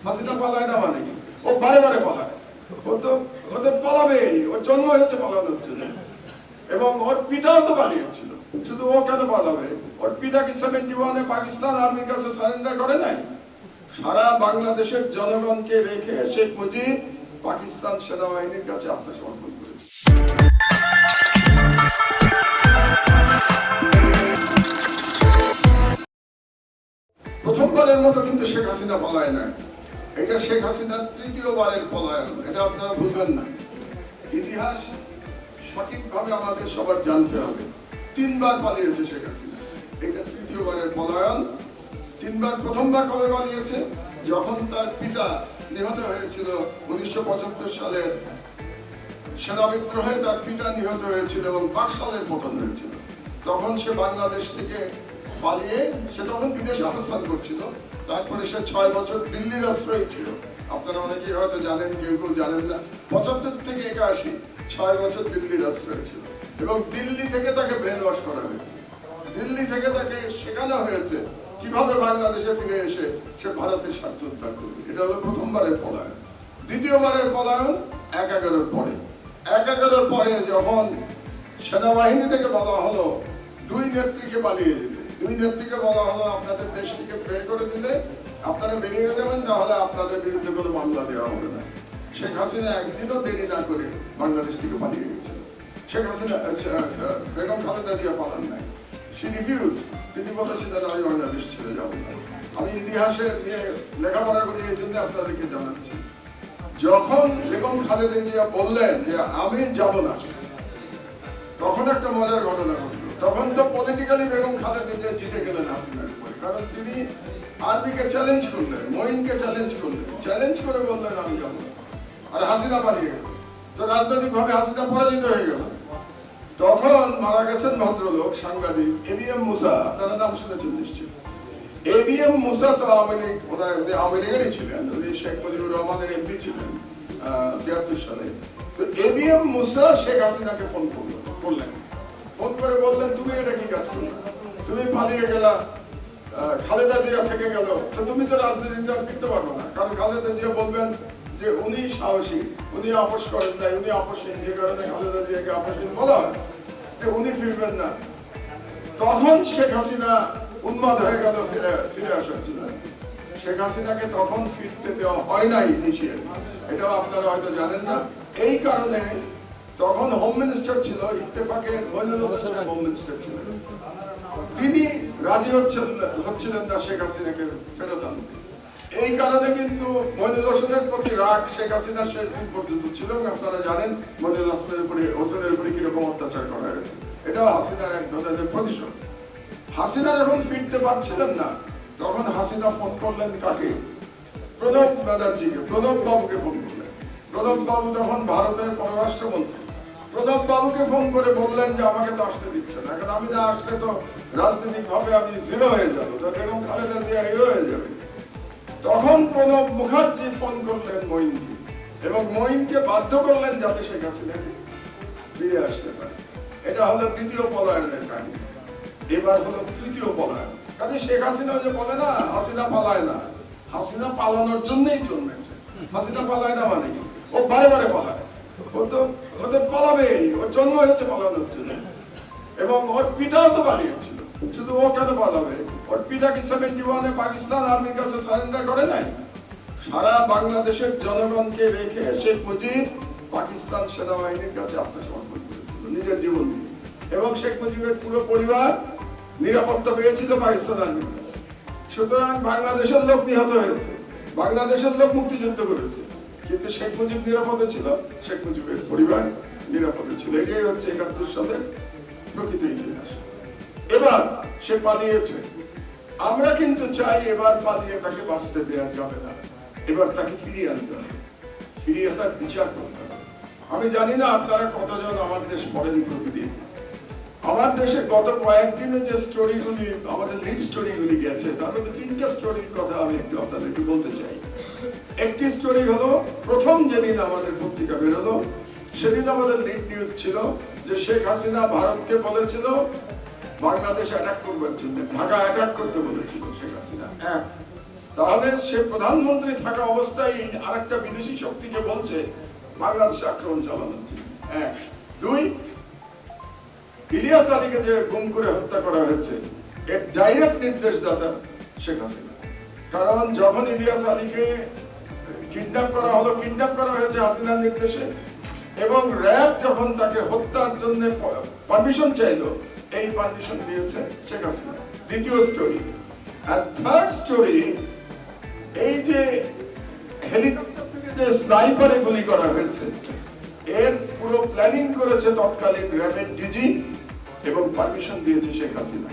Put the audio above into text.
হাসিনা পালায় না মানে কি? ও বারে বারে পালায়। ও তো পালাবেই, ওর জন্ম হয়েছে পালানোর জন্য। এবং ওর পিতাও তো পালিয়েছিল, শুধু ও কেন পালাবে? ওর পিতা কি 71-এ পাকিস্তান আর্মির কাছে সারেন্ডার করে নাই? সারা বাংলাদেশের জনগণকে রেখে শেখ মুজিব পাকিস্তান সেনাবাহিনীর কাছে আত্মসমর্পণ করেছে। প্রথমবারের মতো কিন্তু শেখ হাসিনা পলায় নাই, এটা শেখ হাসিনার তৃতীয়বারের পলায়ন, এটা আপনারা ভুলবেন না। ইতিহাস সঠিকভাবে আমাদের সবার জানতে হবে। 3 বার পালিয়েছে শেখ হাসিনা, এটা তৃতীয়বারের পলায়ন। 3 বার, প্রথমবার কবে পালিয়েছে? যখন তার পিতা নিহত হয়েছিল 1975 সালের সেনা বিদ্রোহে, তার পিতা নিহত হয়েছিল এবং 5 সালের পতন হয়েছিল। তখন সে বাংলাদেশ থেকে পালিয়ে, সে তখন বিদেশে অবস্থান করছিল। তারপরে সে 6 বছর দিল্লির আশ্রয় ছিল। আপনারা অনেকেই হয়তো জানেন, কেউ কেউ জানেন না। 75 থেকে 81 6 বছর দিল্লির আশ্রয় ছিল এবং দিল্লি থেকে তাকে ব্রেন ওয়াশ করা হয়েছে। দিল্লি থেকে তাকে শেখানো হয়েছে কিভাবে বাংলাদেশে ফিরে এসে সে ভারতের স্বার্থ উদ্ধার করবে। এটা হলো প্রথমবারের পলায়ন। দ্বিতীয়বারের পলায়ন 1/11-র পরে। 1/11-র পরে যখন সেনাবাহিনী থেকে বলা হলো 2 নেত্রীকে পালিয়ে যেতে, 2 নেত্রীকে বলা হলো আপনাদের দেশ থেকে বের করে দিলে আপনারা বেরিয়ে যাবেন, তাহলে আপনাদের বিরুদ্ধে কোনো মামলা দেওয়া হবে না। শেখ হাসিনা একদিনও দেরি না করে বাংলাদেশ থেকে পালিয়ে গেছিল। শেখ হাসিনা বেগম খালেদা জিয়া পালান নাই, সে রিফিউজ। তিনি বলেছিলেন আমি বাংলাদেশ ছেড়ে যাব না। আমি ইতিহাসের নিয়ে লেখাপড়া করি, এই জন্য আপনাদেরকে জানাচ্ছি। যখন বেগম খালেদা জিয়া বললেন যে আমি যাব না, তখন একটা মজার ঘটনা ঘটলো। তখন তো পলিটিক্যালি বেগম খালেদা জিয়া জিতে গেলেন হাসিনার উপরে, কারণ তিনি আর্মিকে চ্যালেঞ্জ করলেন, মঈনকে চ্যালেঞ্জ করলেন, চ্যালেঞ্জ করে বললেন আমি যাব না, আর হাসিনা পালিয়ে গেল। তো রাজনৈতিকভাবে হাসিনা পরাজিত হয়ে গেল। তখন মারা গেছেন ভদ্রলোক, সাংবাদিক ABM মুসা, আপনারা নাম শুনেছেন নিশ্চয়ই। ABM মুসা তো আওয়ামী লীগ, উনি আওয়ামী লীগেরই ছিলেন, উনি শেখ মুজিবুর রহমানের MP ছিলেন 73 সালে। তো ABM মুসা শেখ হাসিনাকে ফোন করলেন, ফোন করে বললেন তুমি এটা কি কাজ করলে? তুমি পালিয়ে গেলা, খালেদা জিয়া থেকে গেল, তো তুমি তো রাজনীতিতে আর ফিরতে পারবে না। কারণ খালেদা জিয়া বলবেন যে উনি সাহসী, উনি আপোষ করেন নাই, উনি আপোষহীন, যে কারণে খালেদা জিয়াকে আপোষহীন বলা হয়, যে উনি ফিরবেন না। তখন শেখ হাসিনা উন্মাদ হয়ে গেল ফিরে আসার জন্য। শেখ হাসিনাকে তখন ফিরতে দেওয়া হয় নাই ইনিশিয়ালি, এটাও আপনারা হয়তো জানেন না। এই কারণে তখন হোম মিনিস্টার ছিল ইত্তেফাকের মইনুল হোসেন, হোম মিনিস্টার ছিলেন। তিনি রাজি হচ্ছিলেন না শেখ হাসিনাকে ফেরত আনতে। এই কারণে কিন্তু মইনুল হোসেনের প্রতি রাগ শেখ হাসিনার শেষ দিন পর্যন্ত ছিল। এবং আপনারা জানেন মইনুল হোসেনের উপরে কিরকম অত্যাচার করা হয়েছে। এটাও হাসিনার এক ধরনের প্রতিশোধ। হাসিনা যখন ফিরতে পারছিলেন না, তখন হাসিনা ফোন করলেন কাকে? প্রণব ব্যানার্জিকে, প্রণব বাবুকে ফোন করলেন। প্রণব বাবু তখন ভারতের পররাষ্ট্রমন্ত্রী। প্রণব বাবুকে ফোন করে বললেন যে আমাকে তো আসতে দিচ্ছে না, কারণ আমি না আসলে তো রাজনৈতিক ভাবে আমি জিরো হয়ে যাবো, তো বেগম খালেদা জিয়া হিরো হয়ে যাবে। তখন প্রণব মুখার্জি ফোন করলেন মঈনকে, এবং মঈনকে বাধ্য করলেন যাতে শেখ হাসিনাকে ফিরে আসতে পারে। এটা হলো দ্বিতীয় পলায়নের কাহিনী। এবার হলো তৃতীয় পলায়ন। কাজে শেখ হাসিনা যে বলে না হাসিনা পালায় না, হাসিনা পালানোর জন্যই জন্মেছে। হাসিনা পালায় না মানে কি? ও বারে বারে পালায়। ও তো পালাবেই, ওর জন্ম হয়েছে পালানোর জন্য। এবং ওর পিতাও তো পালিয়েছিল, শুধু ও কেন পালাবে? ওর পিতা কি 71-এ পাকিস্তান আর্মির কাছে সারেন্ডার করে নাই? সারা বাংলাদেশের জনগণকে রেখে শেখ মুজিব পাকিস্তান সেনাবাহিনীর কাছে আত্মসমর্পণ করেছিল নিজের জীবন দিয়ে। এবং শেখ মুজিবের পুরো পরিবার নিরাপত্তা পেয়েছিল পাকিস্তান আর্মির কাছে। সুতরাং বাংলাদেশের লোক নিহত হয়েছে, বাংলাদেশের লোক মুক্তিযুদ্ধ করেছে, কিন্তু শেখ মুজিব নিরাপদে ছিল, শেখ মুজিবের পরিবার নিরাপদে ছিল। এটাই হচ্ছে 71 সালের প্রকৃত ইতিহাস। এবার সে পালিয়েছে। আমরা কিন্তু চাই এবার পালিয়ে তাকে বাঁচতে দেওয়া যাবে না, এবার তাকে ফিরিয়ে আনতে হবে, ফিরিয়ে তার বিচার করতে হবে। আমি জানি না আপনারা কতজন আমার দেশ পড়েন প্রতিদিন। আমার দেশে গত কয়েকদিনে যে স্টোরিগুলি, আমাদের লিড স্টোরিগুলি গেছে, তার মধ্যে 3টা স্টোরির কথা আমি একটু আপনাদেরকে বলতে চাই। একটি স্টোরি হলো, প্রথম যেদিন আমাদের পত্রিকা বেরোলো, সেদিন আমাদের লিড নিউজ ছিল যে শেখ হাসিনা ভারতকে বলেছিল বাংলাদেশ অ্যাটাক করবার জন্য, ঢাকা অ্যাটাক করতে বলেছিল শেখ হাসিনা। তাহলে সে প্রধানমন্ত্রী থাকা অবস্থায় আরেকটা বিদেশি শক্তিকে বলছে বাংলাদেশে আক্রমণ চালানোর জন্য। এক। দুই, ইলিয়াস আলীকে যে গুম করে হত্যা করা হয়েছে এর ডাইরেক্ট নির্দেশদাতা শেখ হাসিনা। কারণ যখন ইলিয়াস আলীকে কিডন্যাপ করা হয়েছে হাসিনার নির্দেশে, এবং র্যাব যখন তাকে হত্যার জন্য পারমিশন চাইলো, এই পারমিশন দিয়েছে শেখ হাসিনা। দ্বিতীয় স্টোরি। আর থার্ড স্টোরি, এই যে হেলিকপ্টার থেকে যে স্নাইপারে গুলি করা হয়েছে এর পুরো প্ল্যানিং করেছে তৎকালীন র্যাবের ডিজি এবং পারমিশন দিয়েছে শেখ হাসিনা।